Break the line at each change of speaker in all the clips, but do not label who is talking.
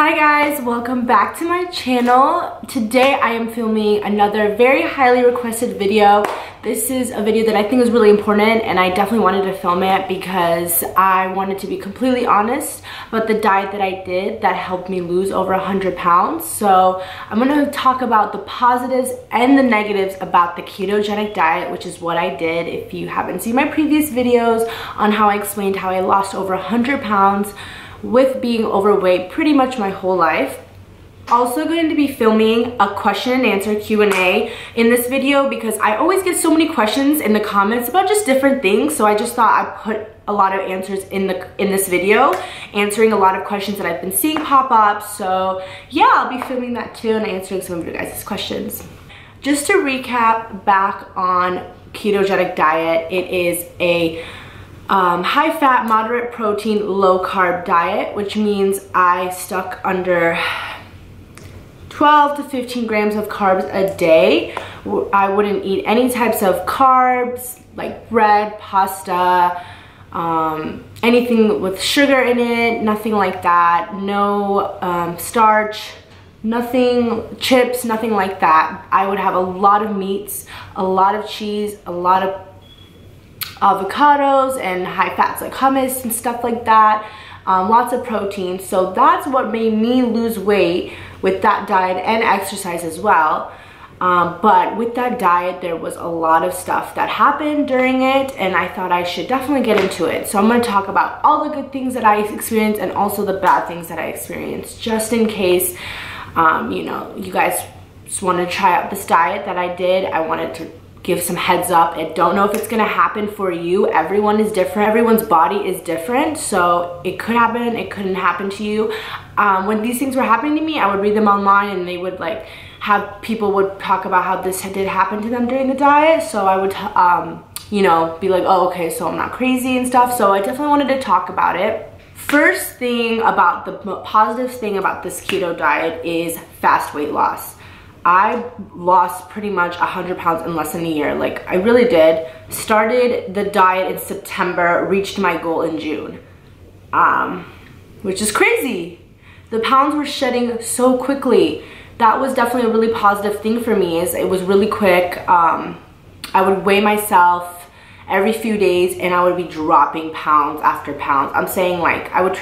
Hi guys, welcome back to my channel. Today I am filming another very highly requested video. This is a video that I think is really important and I definitely wanted to film it because I wanted to be completely honest about the diet that I did that helped me lose over 100 pounds. So I'm going to talk about the positives and the negatives about the ketogenic diet, which is what I did. If you haven't seen my previous videos on how I explained how I lost over 100 pounds with being overweight pretty much my whole life. Also going to be filming a question and answer Q&A in this video because I always get so many questions in the comments about just different things, so I just thought I'd put a lot of answers in this video, answering a lot of questions that I've been seeing pop up. So yeah, I'll be filming that too and answering some of your guys' questions. Just to recap back on ketogenic diet, it is a high fat, moderate protein, low carb diet, which means I stuck under 12 to 15 grams of carbs a day. I wouldn't eat any types of carbs like bread, pasta, anything with sugar in it, nothing like that. No starch, nothing, chips, nothing like that. I would have a lot of meats, a lot of cheese, a lot of avocados and high fats like hummus and stuff like that, lots of protein. So that's what made me lose weight with that diet and exercise as well. But with that diet, there was a lot of stuff that happened during it and I thought I should definitely get into it. So I'm going to talk about all the good things that I experienced and also the bad things that I experienced, just in case you know, you guys just want to try out this diet that I did. I wanted to give some heads up. I don't know if it's gonna happen for you. Everyone is different. Everyone's body is different. So it could happen, it couldn't happen to you. When these things were happening to me, I would read them online and they would like have people would talk about how this did happen to them during the diet. So I would, you know, be like, oh, okay, so I'm not crazy and stuff. So I definitely wanted to talk about it. First thing about the positive thing about this keto diet is fast weight loss. I lost pretty much 100 pounds in less than a year. Like, I really did. Started the diet in September, reached my goal in June, which is crazy. The pounds were shedding so quickly. That was definitely a really positive thing for me. Is it was really quick. I would weigh myself every few days and I would be dropping pounds after pounds. I'm saying, like, I would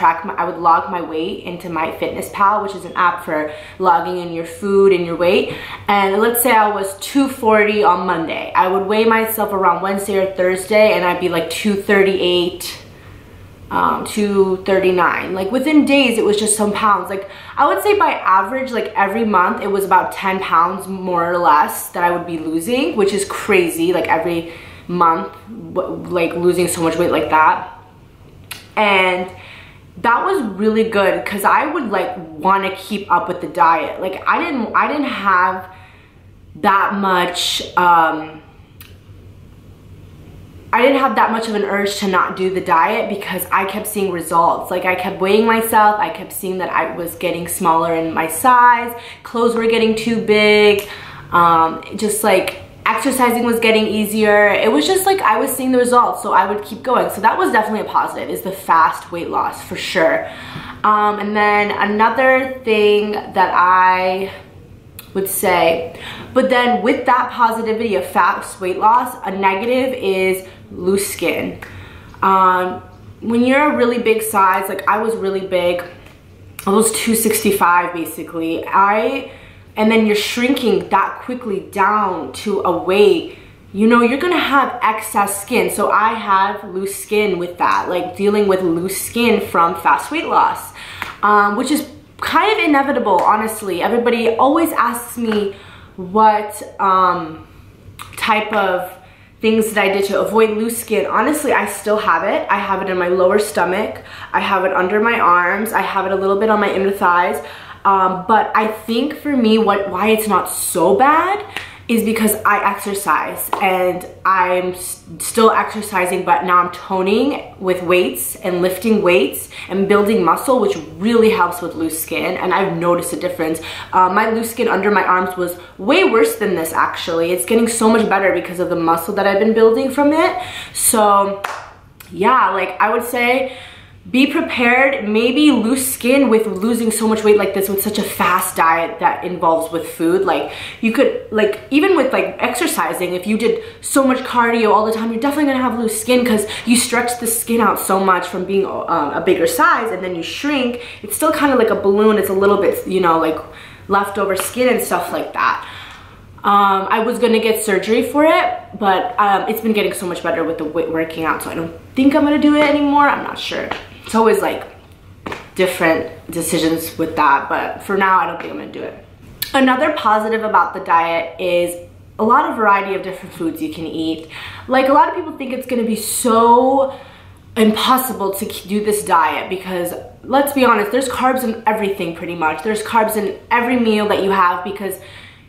log my weight into MyFitnessPal, which is an app for logging in your food and your weight. And let's say I was 240 on Monday. I would weigh myself around Wednesday or Thursday and I'd be like 238, 239. Like within days, it was just some pounds. Like I would say by average, like every month, it was about 10 pounds more or less that I would be losing, which is crazy. Like every month, like losing so much weight like that. And that was really good because I would like want to keep up with the diet. Like I didn't have that much I didn't have that much of an urge to not do the diet because I kept seeing results. Like I kept weighing myself, I kept seeing that I was getting smaller in my size, clothes were getting too big, just like exercising was getting easier. It was just like I was seeing the results, so I would keep going. So that was definitely a positive, is the fast weight loss for sure. And then another thing that I would say, but then with that positivity of fast weight loss, a negative is loose skin. When you're a really big size, like I was really big, I was 265 basically, and then you're shrinking that quickly down to a weight, you know, you're gonna have excess skin. So I have loose skin with that, like dealing with loose skin from fast weight loss, which is kind of inevitable, honestly. Everybody always asks me what type of things that I did to avoid loose skin. Honestly, I still have it. I have it in my lower stomach, I have it under my arms, I have it a little bit on my inner thighs. But I think for me, why it's not so bad is because I exercise and I'm still exercising, but now I'm toning with weights and lifting weights and building muscle, which really helps with loose skin. And I've noticed a difference. My loose skin under my arms was way worse than this actually. It's getting so much better because of the muscle that I've been building from it. So yeah, like I would say be prepared, maybe lose skin with losing so much weight like this with such a fast diet that involves with food. Like you could, like even with like exercising, if you did so much cardio all the time, you're definitely gonna have loose skin because you stretch the skin out so much from being a bigger size, and then you shrink. It's still kind of like a balloon. It's a little bit, you know, like leftover skin and stuff like that. I was gonna get surgery for it, but it's been getting so much better with the working out, so I don't think I'm gonna do it anymore. I'm not sure. It's always like different decisions with that, but for now I don't think I'm gonna do it. Another positive about the diet is a lot of variety of different foods you can eat. Like a lot of people think it's gonna be so impossible to do this diet because, let's be honest, there's carbs in everything pretty much. There's carbs in every meal that you have because,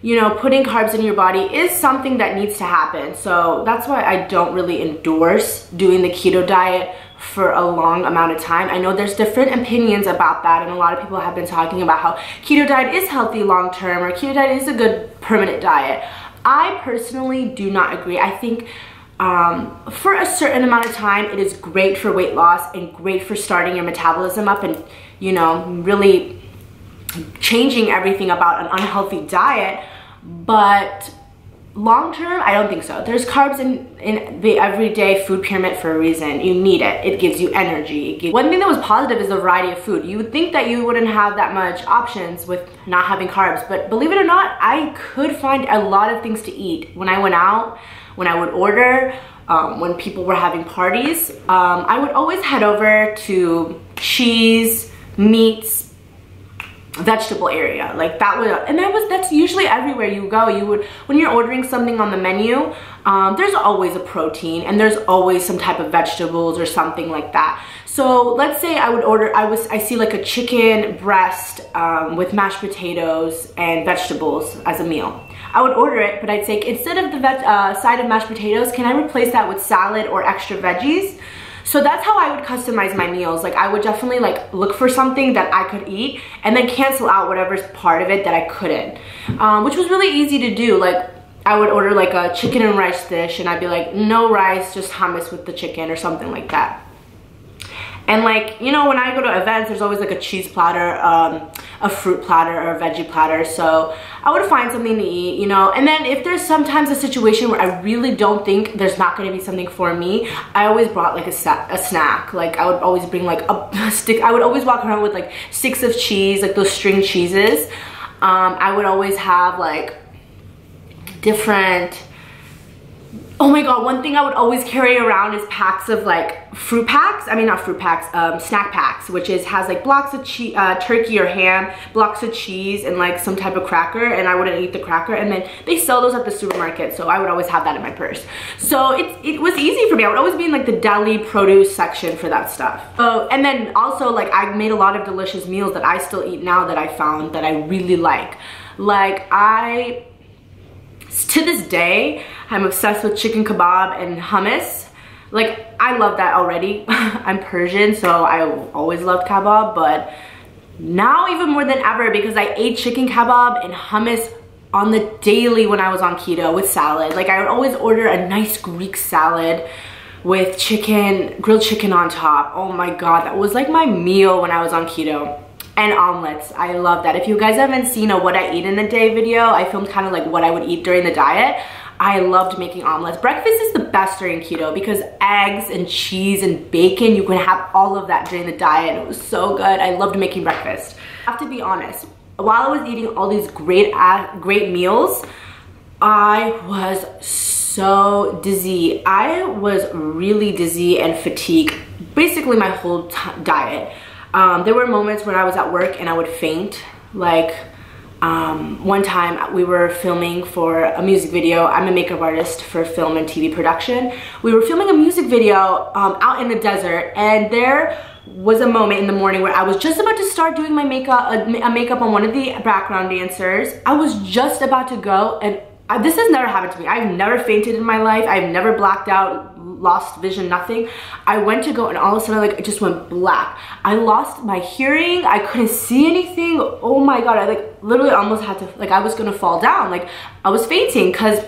you know, putting carbs in your body is something that needs to happen. So that's why I don't really endorse doing the keto diet for a long amount of time. I know there's different opinions about that, and a lot of people have been talking about how keto diet is healthy long term or keto diet is a good permanent diet. I personally do not agree. I think for a certain amount of time it is great for weight loss and great for starting your metabolism up and, you know, really changing everything about an unhealthy diet, but long term, I don't think so. There's carbs in the everyday food pyramid for a reason. You need it. It gives you energy. One thing that was positive is the variety of food. You would think that you wouldn't have that much options with not having carbs, but believe it or not, I could find a lot of things to eat. When I went out, when I would order, when people were having parties, I would always head over to cheese, meats, vegetable area, like that would, and that's usually everywhere you go. You would, when you're ordering something on the menu, there's always a protein and there's always some type of vegetables or something like that. So let's say I would order, I see like a chicken breast with mashed potatoes and vegetables as a meal. I would order it, but I'd say instead of the side of mashed potatoes, can I replace that with salad or extra veggies? So that's how I would customize my meals. Like I would definitely like look for something that I could eat and then cancel out whatever's part of it that I couldn't, which was really easy to do. Like I would order like a chicken and rice dish and I'd be like, no rice, just hummus with the chicken or something like that. And like, you know, when I go to events, there's always like a cheese platter, a fruit platter, or a veggie platter. So I would find something to eat, you know. And then if there's sometimes a situation where I really don't think there's not going to be something for me, I always brought like a snack. Like I would always bring like a stick. I would always walk around with like sticks of cheese, like those string cheeses. I would always have like different, oh my god, one thing I would always carry around is packs of like fruit packs. I mean, not fruit packs, snack packs, which has like blocks of turkey or ham, blocks of cheese, and like some type of cracker, and I wouldn't eat the cracker. And then they sell those at the supermarket, so I would always have that in my purse. So it was easy for me. I would always be in like the deli produce section for that stuff. Oh, and then also like I made a lot of delicious meals that I still eat now that I found that I really like. Like to this day, I'm obsessed with chicken kebab and hummus. Like, I love that already. I'm Persian, so I always loved kebab, but now even more than ever because I ate chicken kebab and hummus on the daily when I was on keto with salad. Like, I would always order a nice Greek salad with chicken, grilled chicken on top. Oh my god, that was like my meal when I was on keto. And omelets, I love that. If you guys haven't seen a what I eat in a day video, I filmed kind of like what I would eat during the diet. I loved making omelets. Breakfast is the best during keto because eggs and cheese and bacon, you can have all of that during the diet. It was so good. I loved making breakfast. I have to be honest, while I was eating all these great meals, I was so dizzy. I was really dizzy and fatigued basically my whole diet. There were moments when I was at work and I would faint. Like one time we were filming for a music video. I'm a makeup artist for film and TV production. We were filming a music video out in the desert, and there was a moment in the morning where I was just about to start doing my makeup, a makeup on one of the background dancers. I was just about to go, and this has never happened to me. I've never fainted in my life. I've never blacked out, lost vision, nothing. I went to go and all of a sudden like it just went black. I lost my hearing. I couldn't see anything. Oh my god, I like literally almost had to, like I was gonna fall down. Like I was fainting because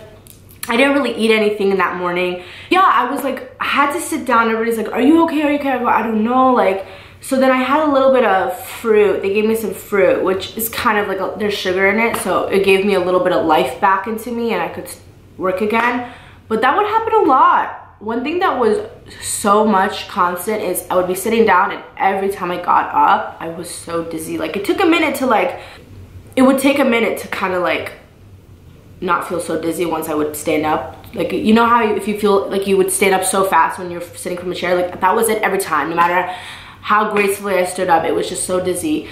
I didn't really eat anything in that morning. Yeah, I was like, I had to sit down. Everybody's like, are you okay? Are you okay? I go, I don't know. Like, So then I had a little bit of fruit. They gave me some fruit, which is kind of like, there's sugar in it. So it gave me a little bit of life back into me and I could work again. But that would happen a lot. One thing that was so much constant is I would be sitting down and every time I got up, I was so dizzy. Like it took a minute to like, it would take a minute to kind of like not feel so dizzy once I would stand up. Like, you know how if you feel like you would stand up so fast when you're sitting from a chair, like that was it every time. No matter how gracefully I stood up, it was just so dizzy.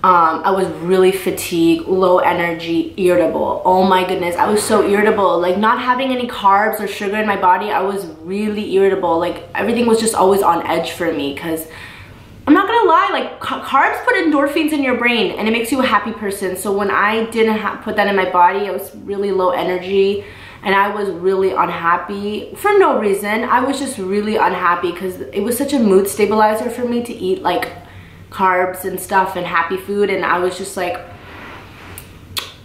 I was really fatigued, low energy, irritable. Oh my goodness, I was so irritable. Like not having any carbs or sugar in my body, I was really irritable. Like everything was just always on edge for me because I'm not gonna lie, like carbs put endorphins in your brain and it makes you a happy person. So when I didn't put that in my body, I was really low energy and I was really unhappy for no reason. I was just really unhappy because it was such a mood stabilizer for me to eat like carbs and stuff and happy food, and I was just like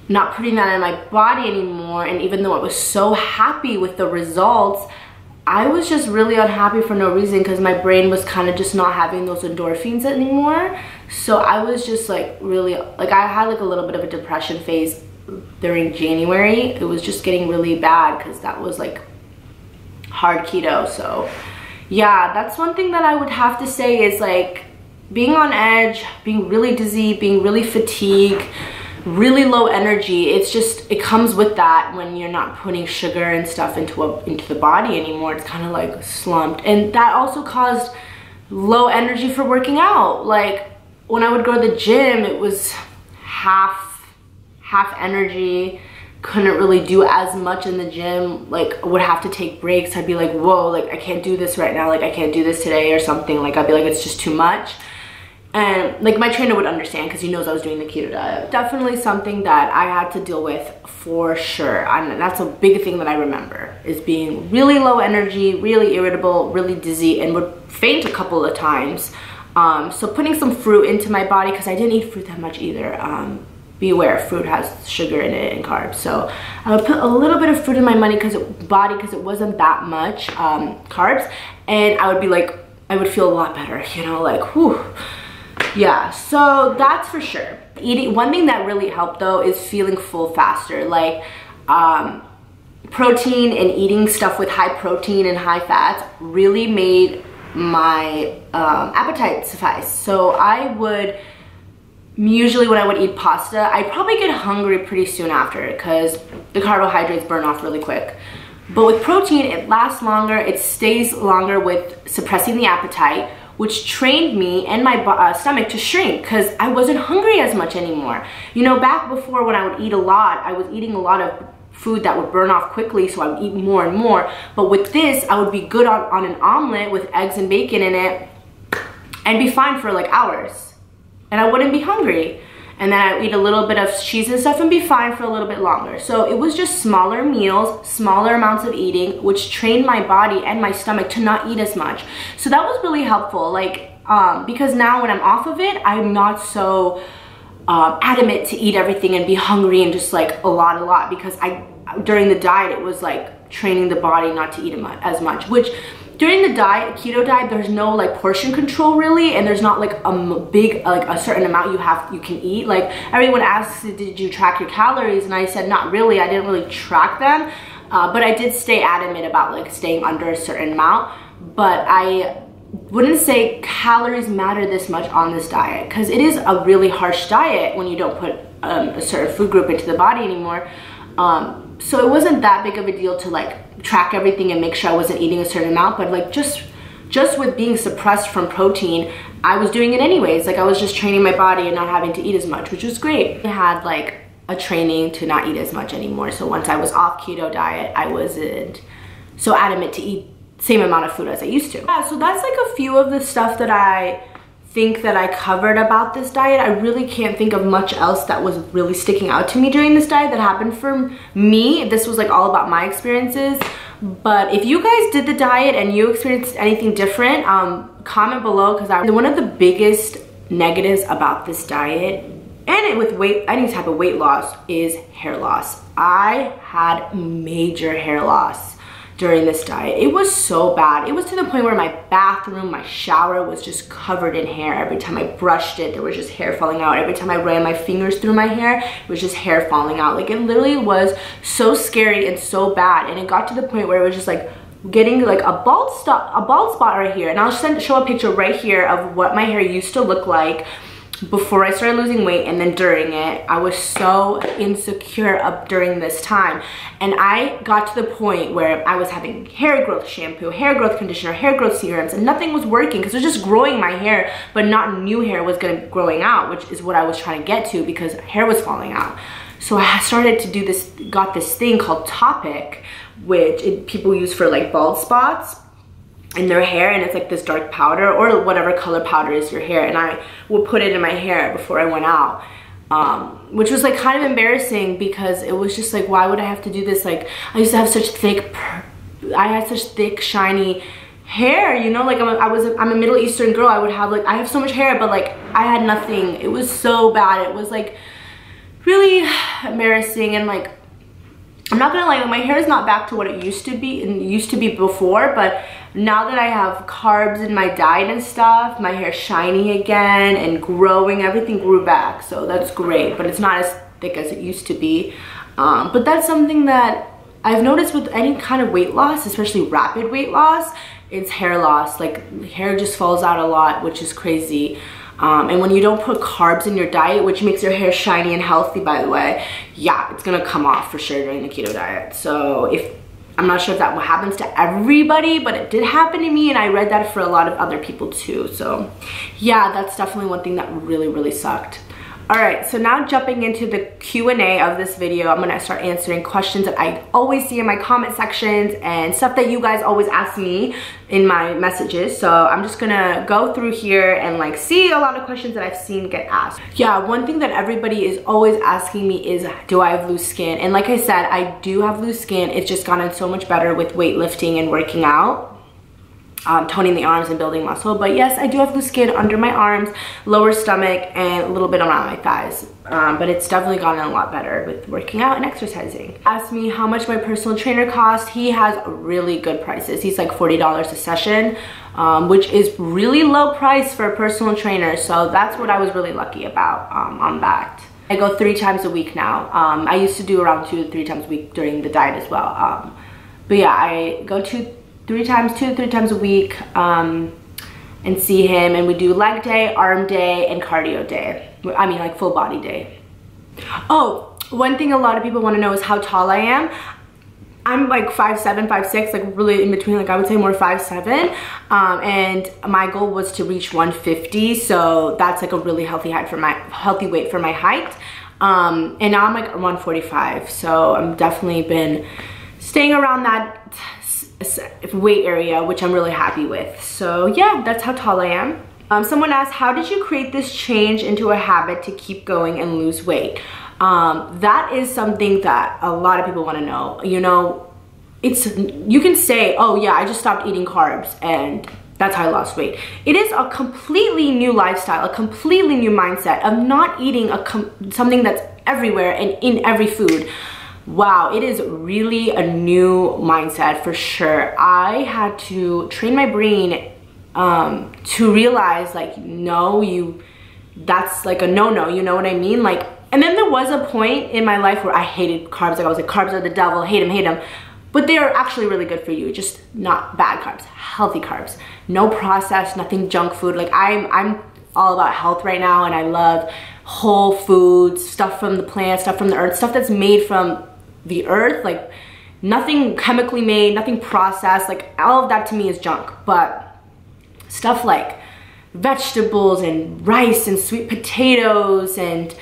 not putting that in my body anymore. And even though I was so happy with the results, I was just really unhappy for no reason because my brain was kind of just not having those endorphins anymore. So I was just like really, like I had like a little bit of a depression phase during January. It was just getting really bad because that was like hard keto. So yeah, that's one thing that I would have to say is like being on edge, being really dizzy, being really fatigued, really low energy. It's just, it comes with that when you're not putting sugar and stuff into the body anymore. It's kind of like slumped. And that also caused low energy for working out. Like when I would go to the gym, it was half energy, couldn't really do as much in the gym, like would have to take breaks. I'd be like, whoa, like I can't do this right now, like I can't do this today or something. Like I'd be like, it's just too much. And like my trainer would understand because he knows I was doing the keto diet. Definitely something that I had to deal with for sure. And that's a big thing that I remember is being really low energy, really irritable, really dizzy, and would faint a couple of times. So putting some fruit into my body because I didn't eat fruit that much either. Be aware, fruit has sugar in it and carbs. So I would put a little bit of fruit in my body because it wasn't that much carbs, and I would be like, I would feel a lot better, you know, like whew. Yeah, so that's for sure. Eating, one thing that really helped though is feeling full faster. Like protein and eating stuff with high protein and high fats really made my appetite suffice. So I would usually when I would eat pasta, I'd probably get hungry pretty soon after because the carbohydrates burn off really quick. But with protein, it lasts longer, it stays longer with suppressing the appetite, which trained me and my stomach to shrink because I wasn't hungry as much anymore. You know, back before when I would eat a lot, I was eating a lot of food that would burn off quickly, so I would eat more and more. But with this, I would be good on an omelet with eggs and bacon in it and be fine for like hours. And I wouldn't be hungry. And then I'd eat a little bit of cheese and stuff and be fine for a little bit longer. So it was just smaller meals, smaller amounts of eating, which trained my body and my stomach to not eat as much. So that was really helpful. Like, because now when I'm off of it, I'm not so adamant to eat everything and be hungry and just like a lot because during the diet, it was like training the body not to eat as much, which during the diet, keto diet, there's no like portion control really, and there's not like a big, like a certain amount you can eat. Like everyone asks, did you track your calories? And I said, not really, I didn't really track them, but I did stay adamant about like staying under a certain amount. But I wouldn't say calories matter this much on this diet because it is a really harsh diet when you don't put a certain food group into the body anymore. So it wasn't that big of a deal to like track everything and make sure I wasn't eating a certain amount, but like just with being suppressed from protein, I was doing it anyways. Like I was just training my body and not having to eat as much, which was great. I had like a training to not eat as much anymore. So once I was off keto diet, I wasn't so adamant to eat the same amount of food as I used to. Yeah, so that's like a few of the stuff that I think that I covered about this diet. I really can't think of much else that was really sticking out to me during this diet that happened for me. This was like all about my experiences. But if you guys did the diet and you experienced anything different, comment below, because one of the biggest negatives about this diet and with any type of weight loss is hair loss. I had major hair loss during this diet. It was so bad. It was to the point where my bathroom, my shower was just covered in hair. Every time I brushed it, there was just hair falling out. Every time I ran my fingers through my hair, it was just hair falling out. Like, it literally was so scary and so bad. And it got to the point where it was just like getting like a bald spot right here. And I'll show a picture right here of what my hair used to look like before I started losing weight and then during it. I was so insecure up during this time. And I got to the point where I was having hair growth shampoo, hair growth conditioner, hair growth serums, and nothing was working because it was just growing my hair, but not new hair was growing out, which is what I was trying to get to because hair was falling out. So I started to do this, got this thing called Topic, which people use for like bald spots in their hair, and it's like this dark powder or whatever color powder is your hair, and I would put it in my hair before I went out, which was like kind of embarrassing because it was just like, why would I have to do this? Like, I used to have such thick, I had such thick shiny hair, you know, like I'm a Middle Eastern girl. I would have like, I have so much hair, but like I had nothing. It was so bad. It was like really embarrassing. And like, I'm not gonna lie, my hair is not back to what it used to be and used to be before, but now that I have carbs in my diet and stuff, my hair's shiny again and growing. Everything grew back, so that's great, but it's not as thick as it used to be. But that's something that I've noticed with any kind of weight loss, especially rapid weight loss, it's hair loss. Like, hair just falls out a lot, which is crazy. And when you don't put carbs in your diet, which makes your hair shiny and healthy, by the way, yeah, it's gonna come off for sure during the keto diet. So I'm not sure if that happens to everybody, but it did happen to me, and I read that for a lot of other people too. So yeah, that's definitely one thing that really, really sucked. All right, so now jumping into the Q&A of this video, I'm gonna start answering questions that I always see in my comment sections and stuff that you guys always ask me in my messages. So I'm just gonna go through here and like see a lot of questions that I've seen get asked. Yeah, one thing that everybody is always asking me is, do I have loose skin? And like I said, I do have loose skin. It's just gotten so much better with weightlifting and working out. Toning the arms and building muscle. But yes, I do have loose skin under my arms, lower stomach, and a little bit around my thighs. But it's definitely gotten a lot better with working out and exercising. Ask me how much my personal trainer costs. He has really good prices. He's like $40 a session, which is really low price for a personal trainer. So that's what I was really lucky about on that. I go 3 times a week now. I used to do around 2 to 3 times a week during the diet as well. But yeah, I go 2 to 3 times a week and see him, and we do leg day, arm day, and cardio day. I mean, like full body day. Oh, one thing a lot of people want to know is how tall I am. I'm like 5'7", 5'6", like really in between, like I would say more 5'7", and my goal was to reach 150, so that's like a really healthy weight for my height. And now I'm like 145, so I'm definitely been staying around that weight area, which I'm really happy with. So yeah, that's how tall I am. Someone asked, how did you create this change into a habit to keep going and lose weight? That is something that a lot of people want to know. You know, you can say, oh yeah, I just stopped eating carbs and that's how I lost weight. It is a completely new lifestyle, a completely new mindset of not eating something that's everywhere and in every food. Wow, it is really a new mindset for sure. I had to train my brain to realize, like, no, that's like a no-no, you know what I mean? Like, and then there was a point in my life where I hated carbs. Like, I was like, carbs are the devil, hate them. But they are actually really good for you, just not bad carbs, healthy carbs. No processed, nothing junk food. Like, I'm all about health right now, and I love whole foods, stuff from the plant, stuff from the earth, stuff that's made from the earth, like nothing chemically made, nothing processed. Like, all of that to me is junk. But stuff like vegetables and rice and sweet potatoes and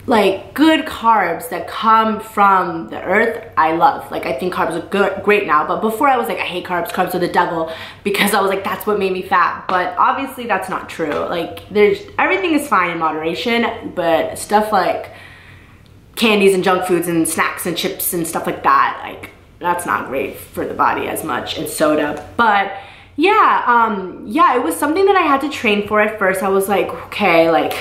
like good carbs that come from the earth, I love. Like, I think carbs are great now, but before I was like, I hate carbs, carbs are the devil, because I was like, that's what made me fat. But obviously that's not true. Like, everything is fine in moderation, but stuff like candies and junk foods and snacks and chips and stuff like that, like, that's not great for the body as much, and soda. But yeah, it was something that I had to train for at first. I was like, okay, like,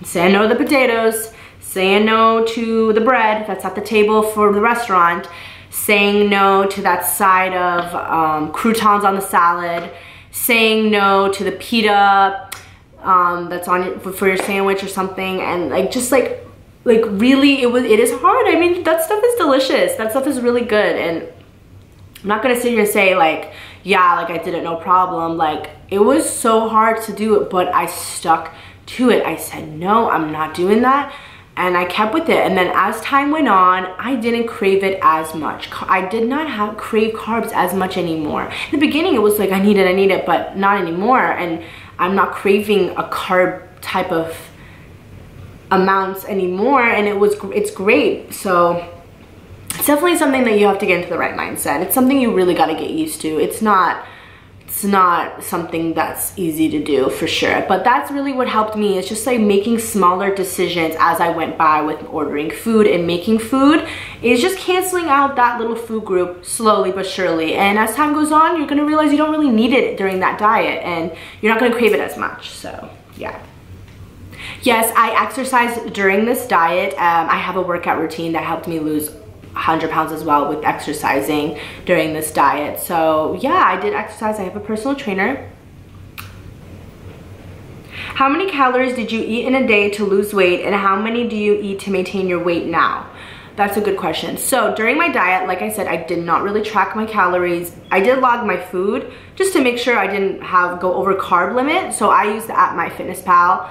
saying no to the potatoes, saying no to the bread that's at the table for the restaurant, saying no to that side of croutons on the salad, saying no to the pita that's on for your sandwich or something, and like just like really it is hard. I mean, that stuff is delicious. That stuff is really good, and I'm not gonna sit here and say like, yeah, like I did it no problem. Like it was so hard to do it, but I stuck to it. I said, no, I'm not doing that. And I kept with it. And then as time went on, I didn't crave it as much. I did not crave carbs as much anymore. In the beginning, it was like, I need it, but not anymore. And I'm not craving a carb type of amounts anymore. And it's great. So it's definitely something that you have to get into the right mindset. It's something you really got to get used to. It's not something that's easy to do, for sure. But that's really what helped me. It's just like making smaller decisions as I went by with ordering food and making food. It's just canceling out that little food group slowly but surely. And as time goes on, you're gonna realize you don't really need it during that diet, and you're not gonna crave it as much. So yeah. Yes, I exercised during this diet. I have a workout routine that helped me lose 100 pounds as well with exercising during this diet. So yeah, I did exercise. I have a personal trainer. How many calories did you eat in a day to lose weight, and how many do you eat to maintain your weight now? That's a good question. So during my diet, like I said, I did not really track my calories. I did log my food just to make sure I didn't go over carb limit. So I used the app MyFitnessPal.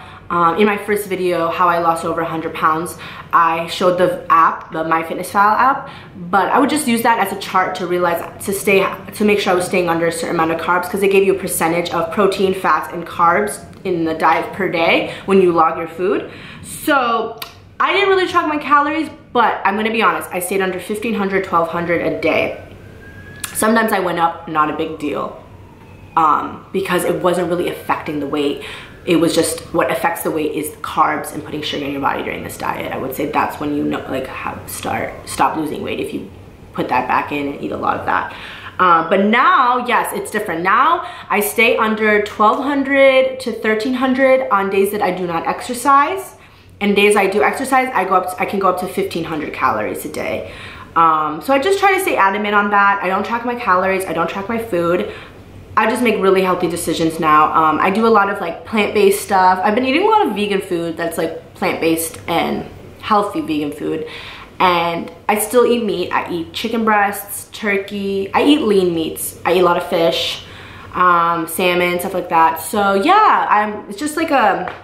In my first video, how I lost over 100 pounds, I showed the app, the MyFitnessPal app, but I would just use that as a chart to realize, to make sure I was staying under a certain amount of carbs, because they gave you a percentage of protein, fats, and carbs in the diet per day when you log your food. So I didn't really track my calories, but I'm gonna be honest, I stayed under 1,500, 1,200 a day. Sometimes I went up, not a big deal, because it wasn't really affecting the weight. It was just, what affects the weight is carbs and putting sugar in your body during this diet. I would say that's when you know, like, stop losing weight, if you put that back in and eat a lot of that. But now, yes, it's different. Now I stay under 1,200 to 1,300 on days that I do not exercise, and days I do exercise, I can go up to 1,500 calories a day. So I just try to stay adamant on that. I don't track my calories. I don't track my food. I just make really healthy decisions now. I do a lot of like plant-based stuff. I've been eating a lot of vegan food that's like plant-based and healthy vegan food. And I still eat meat. I eat chicken breasts, turkey. I eat lean meats. I eat a lot of fish, salmon, stuff like that. So yeah, it's just like a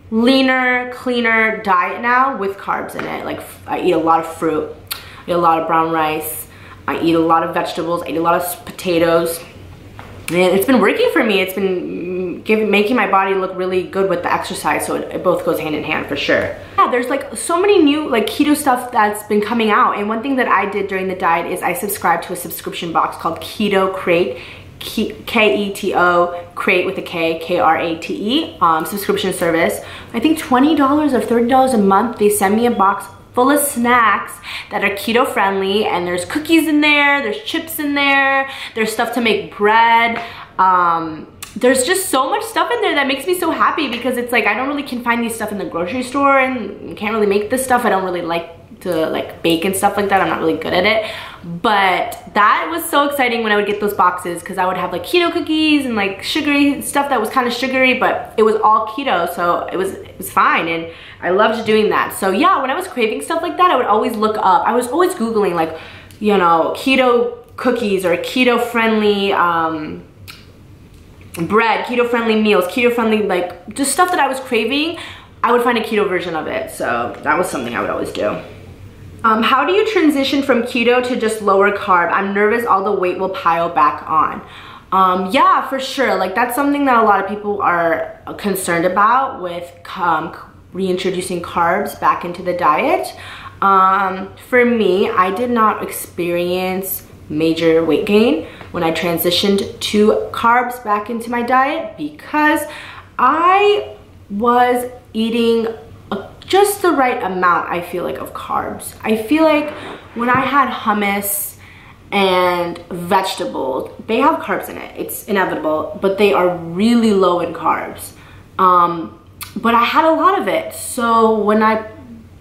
leaner, cleaner diet now with carbs in it. Like I eat a lot of fruit. I eat a lot of brown rice. I eat a lot of vegetables. I eat a lot of potatoes. And it's been working for me. It's been making my body look really good with the exercise, so it both goes hand in hand for sure. Yeah, there's like so many new like keto stuff that's been coming out, and one thing that I did during the diet is I subscribed to a subscription box called Keto Crate, K-E-T-O, Crate with a K, K-R-A-T-E, subscription service. I think $20 or $30 a month. They send me a box full of snacks that are keto friendly, and there's cookies in there, there's chips in there, there's stuff to make bread. There's just so much stuff in there that makes me so happy, because it's like I don't really can find these stuff in the grocery store, and can't really make this stuff. I don't really like to like bake and stuff like that. I'm not really good at it. But that was so exciting when I would get those boxes, because I would have like keto cookies and like sugary stuff that was kind of sugary, but it was all keto, so it was fine, and I loved doing that. So yeah, when I was craving stuff like that, I would always look up. I was always Googling like, you know, keto cookies or keto friendly bread, keto friendly meals, keto friendly, like just stuff that I was craving. I would find a keto version of it. So that was something I would always do. How do you transition from keto to just lower carb? I'm nervous all the weight will pile back on. Yeah, for sure. Like that's something that a lot of people are concerned about with reintroducing carbs back into the diet. For me, I did not experience major weight gain when I transitioned to carbs back into my diet, because I was eating just the right amount, I feel like, of carbs. I feel like when I had hummus and vegetables, they have carbs in it. It's inevitable, but they are really low in carbs. But I had a lot of it. So when I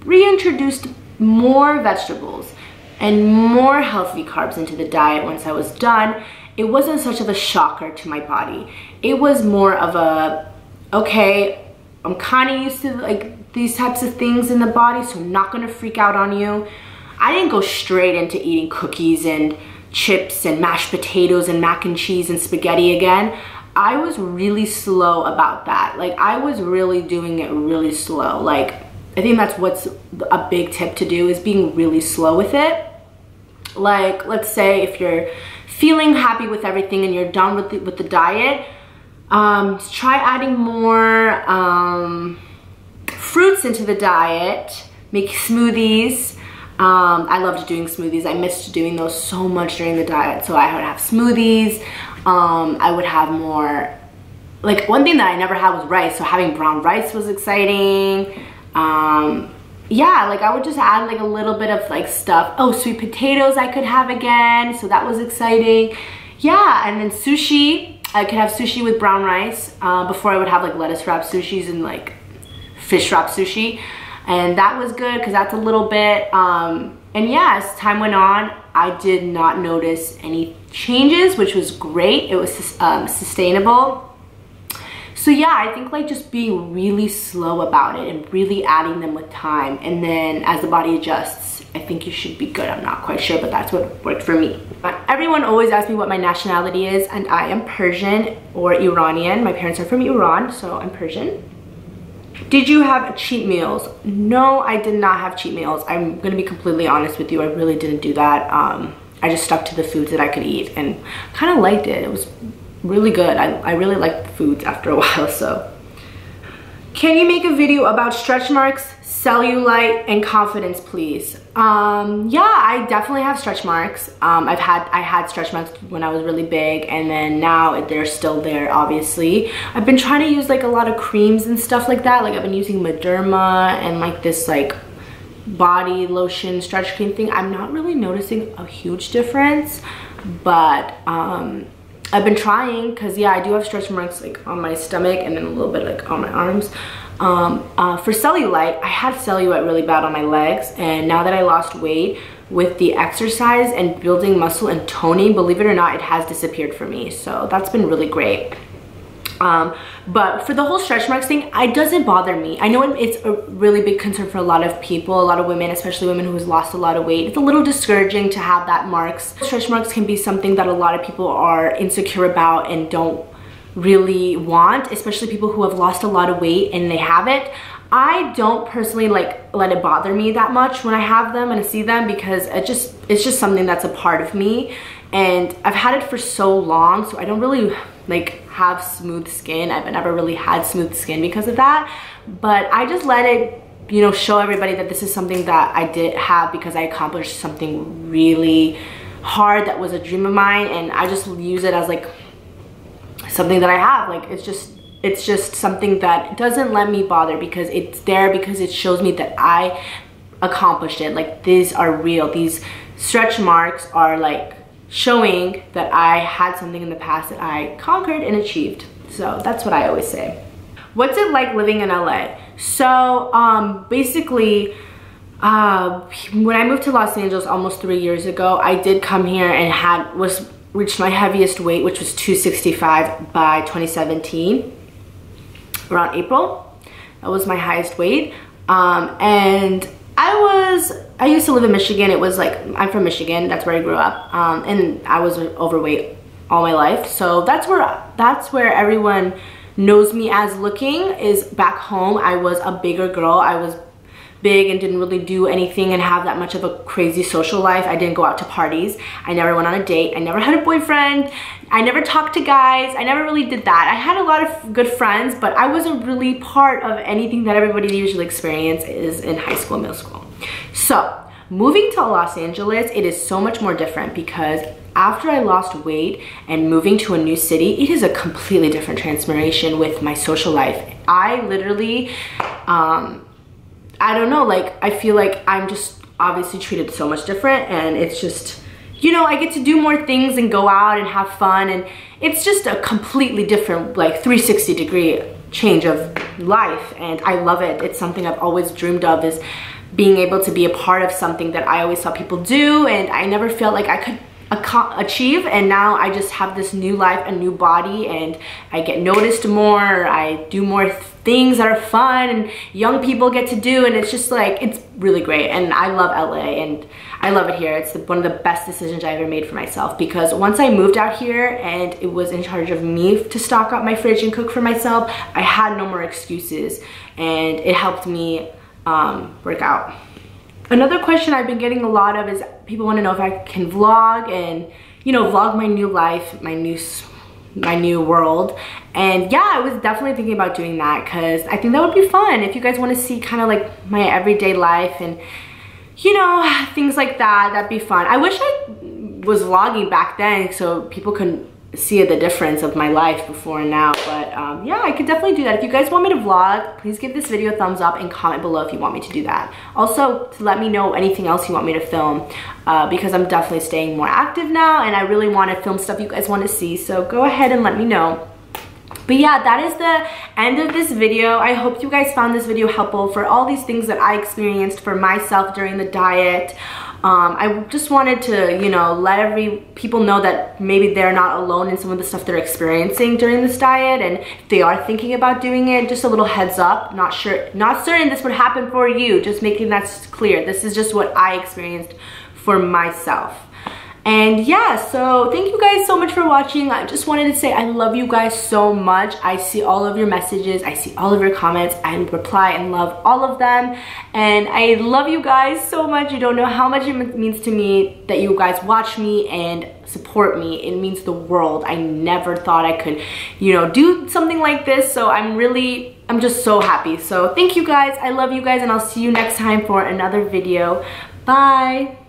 reintroduced more vegetables and more healthy carbs into the diet once I was done, it wasn't such of a shocker to my body. It was more of a, okay, I'm kind of used to like these types of things in the body, so I'm not gonna freak out on you. I didn't go straight into eating cookies and chips and mashed potatoes and mac and cheese and spaghetti again. I was really slow about that. Like, I was really doing it really slow. Like, I think that's what's a big tip to do, is being really slow with it. Like, let's say if you're feeling happy with everything and you're done with the diet, try adding more fruits into the diet. Make smoothies. I loved doing smoothies. I missed doing those so much during the diet. So I would have smoothies. I would have more, like, one thing that I never had was rice. So having brown rice was exciting. Yeah, like I would just add like a little bit of like stuff. Oh, sweet potatoes I could have again, so that was exciting. Yeah, and then sushi. I could have sushi with brown rice. Before I would have like lettuce wrap sushis and like fish wrap sushi. And that was good because that's a little bit. And yeah, as time went on, I did not notice any changes, which was great. It was sustainable. So yeah, I think like just being really slow about it and really adding them with time, and then as the body adjusts, I think you should be good. I'm not quite sure, but that's what worked for me. Everyone always asks me what my nationality is, and I am Persian or Iranian. My parents are from Iran, so I'm Persian. Did you have cheat meals? No, I did not have cheat meals. I'm gonna be completely honest with you. I really didn't do that. I just stuck to the foods that I could eat and kind of liked it. It was really good. I really liked foods after a while. So can you make a video about stretch marks, cellulite, and confidence, please? Yeah, I definitely have stretch marks. I had stretch marks when I was really big, and then now they're still there, obviously. I've been trying to use like a lot of creams and stuff like that. Like I've been using Mederma and like this like body lotion stretch cream thing. I'm not really noticing a huge difference, but I've been trying, because yeah, I do have stretch marks like on my stomach and then a little bit like on my arms. For cellulite, I had cellulite really bad on my legs, and now that I lost weight with the exercise and building muscle and toning, believe it or not, it has disappeared for me. So that's been really great. But for the whole stretch marks thing, it doesn't bother me. I know it's a really big concern for a lot of people, a lot of women, especially women who's lost a lot of weight. It's a little discouraging to have that marks. Stretch marks can be something that a lot of people are insecure about and don't really want, especially people who have lost a lot of weight and they have it. I don't personally like let it bother me that much when I have them and I see them, because it's just something that's a part of me, and I've had it for so long, so I don't really like have smooth skin. I've never really had smooth skin because of that, but I just let it, you know, show everybody that this is something that I did have because I accomplished something really hard that was a dream of mine, and I just use it as like something that I have. Like it's just something that doesn't let me bother, because it's there, because it shows me that I accomplished it. Like these are real. These stretch marks are like showing that I had something in the past that I conquered and achieved. So that's what I always say. What's it like living in LA? So basically, when I moved to Los Angeles almost 3 years ago, I did come here and reached my heaviest weight, which was 265 by 2017, around April. That was my highest weight. And I used to live in Michigan. It was like, I'm from Michigan, that's where I grew up. And I was overweight all my life. So that's where everyone knows me as looking, is back home. I was a bigger girl. I was big and didn't really do anything and have that much of a crazy social life. I didn't go out to parties. I never went on a date. I never had a boyfriend. I never talked to guys. I never really did that. I had a lot of good friends, but I wasn't really part of anything that everybody usually experiences in high school, middle school. So moving to Los Angeles, it is so much more different, because after I lost weight and moving to a new city, it is a completely different transformation with my social life. I literally, I don't know, like I feel like I'm just obviously treated so much different, and it's just, you know, I get to do more things and go out and have fun, and it's just a completely different like 360 degree change of life, and I love it. It's something I've always dreamed of, is being able to be a part of something that I always saw people do and I never felt like I could achieve, and now I just have this new life, a new body, and I get noticed more, I do more things that are fun and young people get to do, and it's just like, it's really great. And I love LA and I love it here. It's one of the best decisions I ever made for myself, because once I moved out here and it was in charge of me to stock up my fridge and cook for myself, I had no more excuses, and it helped me work out. Another question I've been getting a lot of is people want to know if I can vlog and, you know, vlog my new life, my new world. And yeah, I was definitely thinking about doing that, because I think that would be fun. If you guys want to see kind of like my everyday life and, you know, things like that, that'd be fun. I wish I was vlogging back then so people can see the difference of my life before and now, but yeah, I could definitely do that. If you guys want me to vlog, please give this video a thumbs up and comment below if you want me to do that. Also, to let me know anything else you want me to film, because I'm definitely staying more active now and I really want to film stuff you guys want to see, so go ahead and let me know. But yeah, that is the end of this video. I hope you guys found this video helpful for all these things that I experienced for myself during the diet. I just wanted to, you know, let people know that maybe they're not alone in some of the stuff they're experiencing during this diet, and if they are thinking about doing it, just a little heads up. Not certain this would happen for you, just making that clear. This is just what I experienced for myself. And yeah, so thank you guys so much for watching. I just wanted to say I love you guys so much. I see all of your messages, I see all of your comments, I reply and love all of them. And I love you guys so much. You don't know how much it means to me that you guys watch me and support me. It means the world. I never thought I could, you know, do something like this. So I'm just so happy. So thank you guys. I love you guys, and I'll see you next time for another video. Bye.